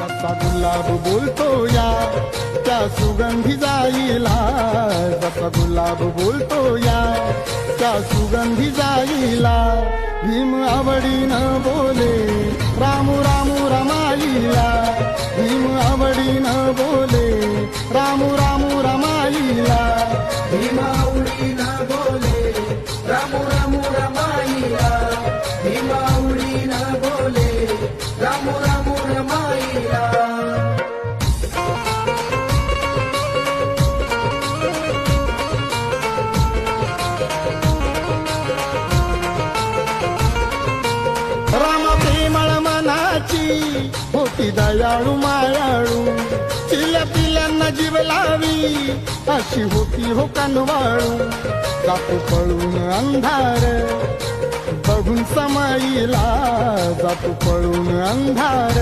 जसा गुलाब बोलतो या त्या सुगंधी जाईला, जसा गुलाब बोलतो या त्या सुगंधी जाईला. भीम आवडीनं बोले रामू रामू रमाईला, भीम आवडीनं बोले रामू रामू रमाईला. भीम आवडीनं बोले रामू रामू रमाईला, भीम आवडीनं बोले रामू रामू रमाईला. राम प्रेमळ मनाची होती दयाळू मायाळू, चिल्या पिल्यांना जीव लावी अशी होती हो कनवाळू. जातो पळून अंधार बघून समाईला, जातो पळून अंधार